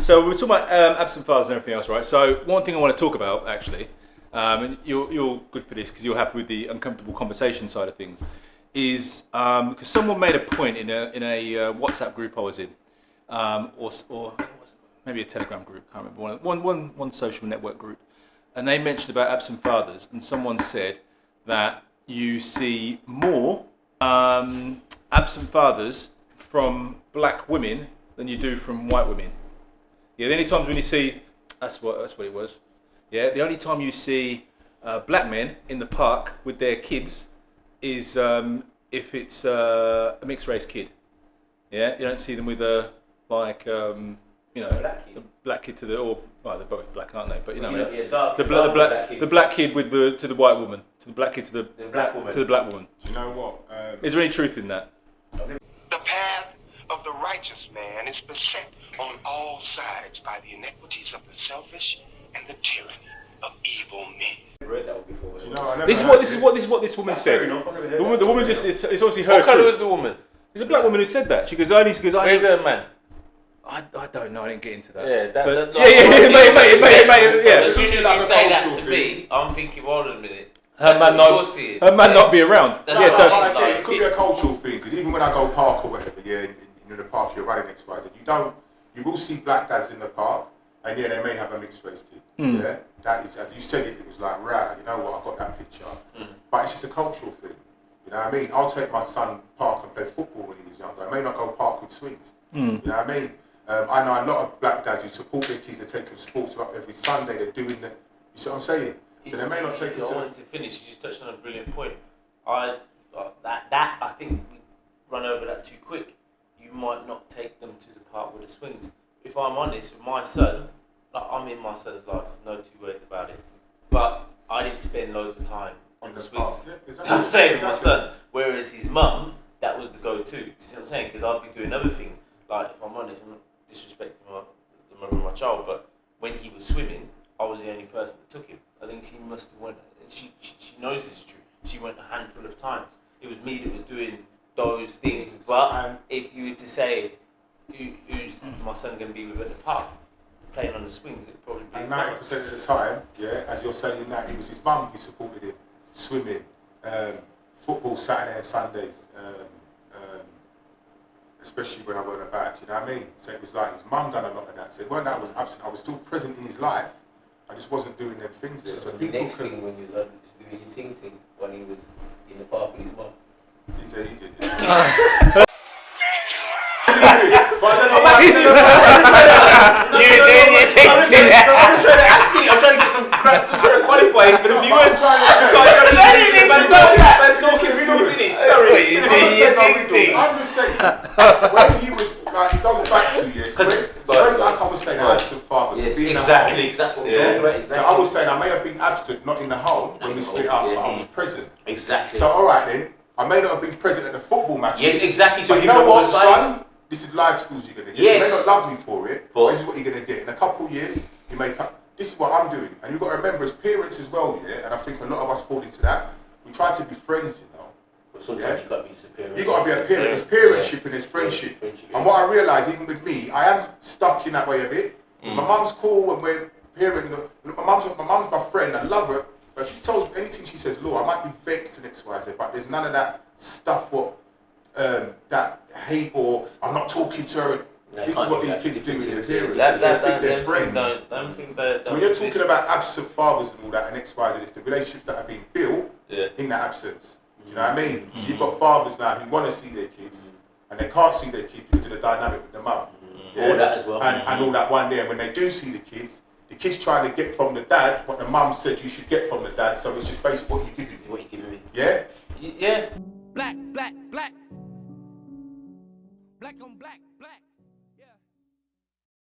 So we were talking about absent fathers and everything else, right? So one thing I want to talk about, actually, and you're good for this because you're happy with the uncomfortable conversation side of things, is because someone made a point in a WhatsApp group I was in, or maybe a Telegram group, I can't remember, one social network group, and they mentioned about absent fathers, and someone said that you see more absent fathers from black women than you do from white women. Yeah, the only times when you see, that's what it was. Yeah, the only time you see black men in the park with their kids is if it's a mixed race kid. Yeah, you don't see them with a black kid to the, or well, they're both black, aren't they? But you know, the black kid with to the white woman, to the black kid to the black woman. To the black woman. Do you know what? Is there any truth in that? The path of the righteous man is beset on all sides by the iniquities of the selfish and the tyranny of evil men. I've read that before. Do you know, This is what this woman said. The woman just it's obviously her. What colour truth. was the woman? There's a black woman who said that. She goes, Where's her man? I don't know. I didn't get into that. Yeah, yeah. As soon as you say that to me, I'm thinking, hold on a minute. Her man not be around. Yeah, so it could be a cultural thing, because even when I go park or whatever, in the park you're running XYZ, you will see black dads in the park, and yeah, they may have a mixed race kid. Yeah, that is, as you said it was like, rah, you know what, I got that picture. But it's just a cultural thing. You know what I mean? I'll take my son park and play football when he was younger. I may not go park with swings. You know what I mean? I know a lot of black dads who support their kids, they take them sports up every Sunday, they're doing that. You see what I'm saying? So they may not take them to... I wanted to finish, you just touched on a brilliant point. I think we run over that too quick. You might not take them to the park with the swings. If I'm honest, with my son, I'm in my son's life, there's no two ways about it. But I didn't spend loads of time on the swings. Yeah, exactly. I'm saying with my son, whereas his mum, that was the go-to. Do you see what I'm saying? Because I'd be doing other things. Like, if I'm honest, I'm not disrespecting the mother of my child, but when he was swimming, I was the only person that took him. I think she must have went, she knows this is true, she went a handful of times. It was me that was doing those things. But if you were to say, who's my son going to be with at the park, playing on the swings, it would probably be... And 90% of the time, yeah, as you're saying that, it was his mum who supported him, swimming, football Saturday and Sundays, especially when I weren't about, you know what I mean? So it was like his mum done a lot of that. So it weren't that I was absent, I was still present in his life. I just wasn't doing them things there. So the next thing when you was doing your ting when he was in the park with his mum. He said he did. I'm trying to ask you. I'm trying to get some cracks. I'm trying to qualify for the viewers. Let's talking riddles, innit? Sorry. I'm just saying, when he was, like, it goes back to years. When, like I was saying, absent father. Yes, exactly. That's what we're talking about. Exactly. So I was saying, I may have been absent, not in the home, when we split up, but I was present. Exactly. So alright then, I may not have been present at the football match. Yes, exactly. So you know what, son? This is life schools you're going to get. Yes. You may not love me for it, but this is what you're going to get. In a couple of years, you may come. This is what I'm doing. And you've got to remember, as parents as well, yeah, and I think a lot of us fall into that, we try to be friends, you know. But sometimes you've got to be just a parent. You've got to be a parent. There's parentship and there's friendship. And what I realise, even with me, I am stuck in that way a bit. My mum's cool and we're parenting. My mum's my friend, I love her. But if she tells me anything, she says, look, I might be vexed and XYZ, but there's none of that stuff that hate or I'm not talking to her. This is what these kids do with their parents. They think they're friends. So when you're talking about absent fathers and all that and XYZ, it's the relationships that have been built in that absence. Do you know what I mean? So you've got fathers now who want to see their kids and they can't see their kids because of the dynamic with the mum. All that as well. And all that one day. And when they do see the kids trying to get from the dad what the mum said you should get from the dad. So it's just basically what you're giving me. What you're giving me. Yeah? Yeah.